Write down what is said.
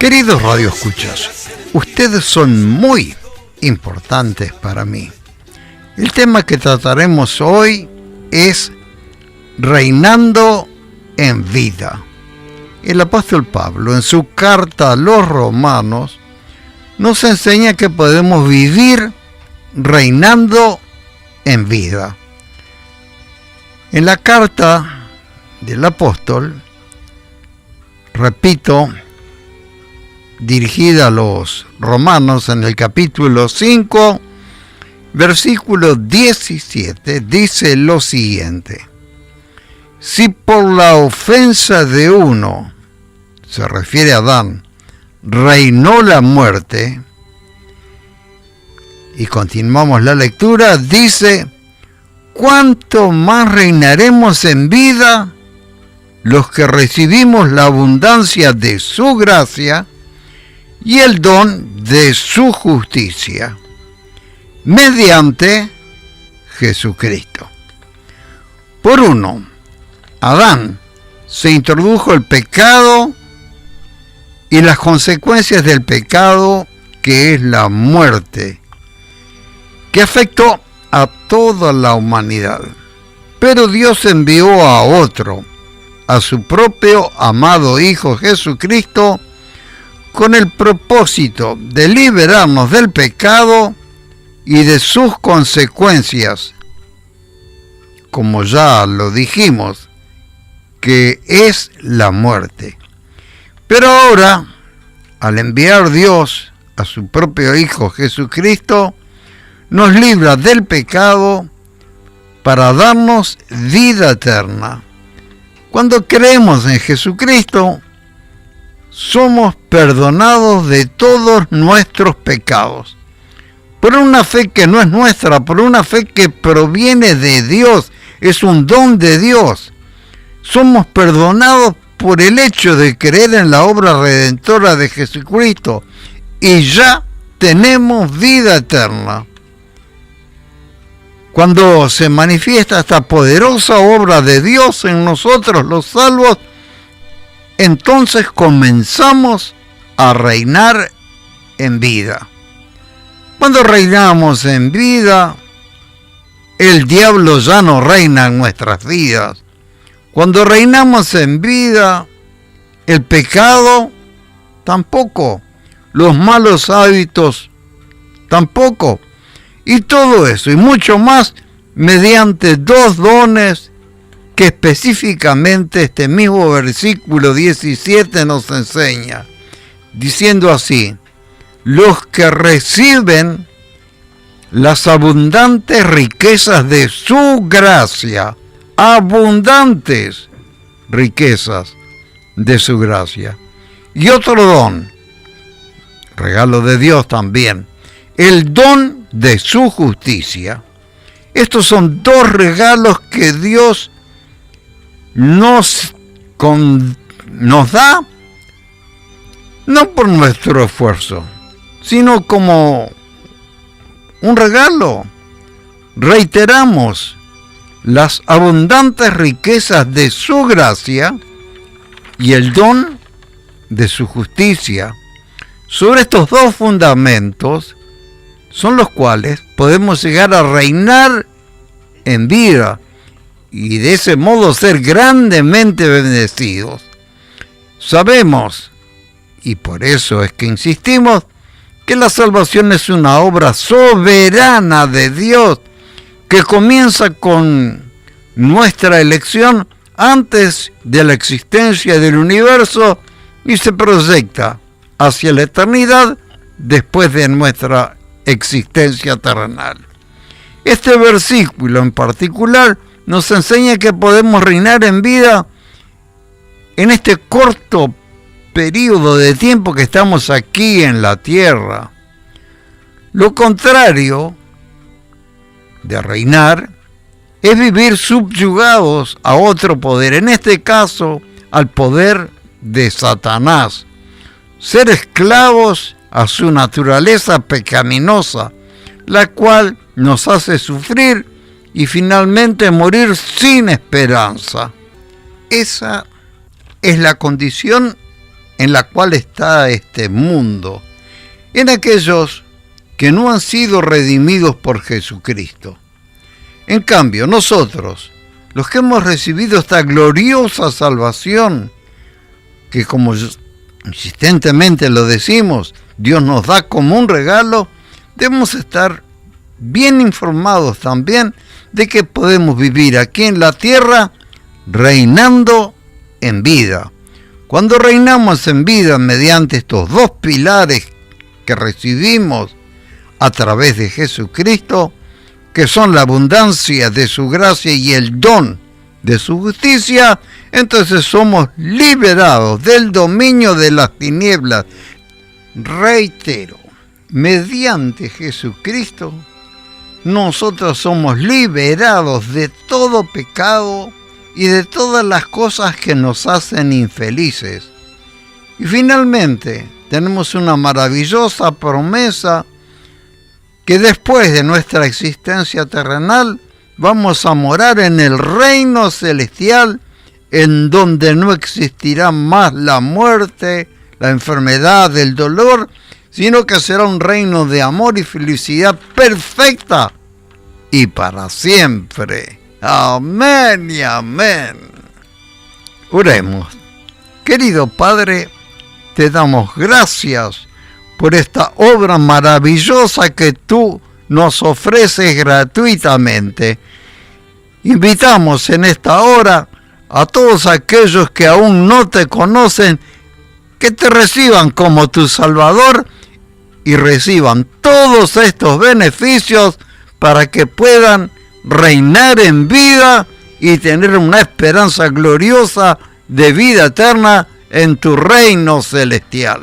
Queridos radioescuchas, ustedes son muy importantes para mí. El tema que trataremos hoy es reinando en vida. El apóstol Pablo, en su carta a los romanos, nos enseña que podemos vivir reinando en vida. En la carta del apóstol, repito, dirigida a los romanos, en el capítulo 5, versículo 17, dice lo siguiente: si por la ofensa de uno, se refiere a Adán, reinó la muerte, y continuamos la lectura, dice: ¿cuánto más reinaremos en vida los que recibimos la abundancia de su gracia y el don de su justicia, mediante Jesucristo? Por uno, Adán, se introdujo el pecado y las consecuencias del pecado, que es la muerte, que afectó a toda la humanidad. Pero Dios envió a otro, a su propio amado Hijo Jesucristo, con el propósito de liberarnos del pecado y de sus consecuencias, como ya lo dijimos, que es la muerte. Pero ahora, al enviar Dios a su propio Hijo Jesucristo, nos libra del pecado para darnos vida eterna. Cuando creemos en Jesucristo, somos perdonados de todos nuestros pecados, por una fe que no es nuestra, por una fe que proviene de Dios, es un don de Dios. Somos perdonados por el hecho de creer en la obra redentora de Jesucristo y ya tenemos vida eterna. Cuando se manifiesta esta poderosa obra de Dios en nosotros los salvos, entonces comenzamos a reinar en vida. Cuando reinamos en vida, el diablo ya no reina en nuestras vidas. Cuando reinamos en vida, el pecado tampoco, los malos hábitos tampoco. Y todo eso y mucho más mediante dos dones que específicamente este mismo versículo 17 nos enseña, diciendo así: los que reciben las abundantes riquezas de su gracia, abundantes riquezas de su gracia. Y otro don, regalo de Dios también, el don de su justicia. Estos son dos regalos que Dios nos da, no por nuestro esfuerzo, sino como un regalo. Reiteramos, las abundantes riquezas de su gracia y el don de su justicia. Sobre estos dos fundamentos son los cuales podemos llegar a reinar en vida y de ese modo ser grandemente bendecidos. Sabemos, y por eso es que insistimos, que la salvación es una obra soberana de Dios que comienza con nuestra elección antes de la existencia del universo y se proyecta hacia la eternidad después de nuestra existencia terrenal. Este versículo en particular nos enseña que podemos reinar en vida en este corto periodo de tiempo que estamos aquí en la tierra. Lo contrario de reinar es vivir subyugados a otro poder, en este caso al poder de Satanás, ser esclavos a su naturaleza pecaminosa, la cual nos hace sufrir y finalmente morir sin esperanza. Esa es la condición en la cual está este mundo, en aquellos que no han sido redimidos por Jesucristo. En cambio, nosotros, los que hemos recibido esta gloriosa salvación, que como insistentemente lo decimos, Dios nos da como un regalo, debemos estar bien informados también de que podemos vivir aquí en la tierra reinando en vida. Cuando reinamos en vida mediante estos dos pilares que recibimos a través de Jesucristo, que son la abundancia de su gracia y el don de su justicia, entonces somos liberados del dominio de las tinieblas. Reitero, mediante Jesucristo, nosotros somos liberados de todo pecado y de todas las cosas que nos hacen infelices. Y finalmente, tenemos una maravillosa promesa que después de nuestra existencia terrenal vamos a morar en el reino celestial, en donde no existirá más la muerte, la enfermedad, el dolor, sino que será un reino de amor y felicidad perfecta y para siempre. Amén y amén. Oremos. Querido Padre, te damos gracias por esta obra maravillosa que tú nos ofreces gratuitamente. Invitamos en esta hora a todos aquellos que aún no te conocen, que te reciban como tu Salvador y reciban todos estos beneficios para que puedan reinar en vida y tener una esperanza gloriosa de vida eterna en tu reino celestial.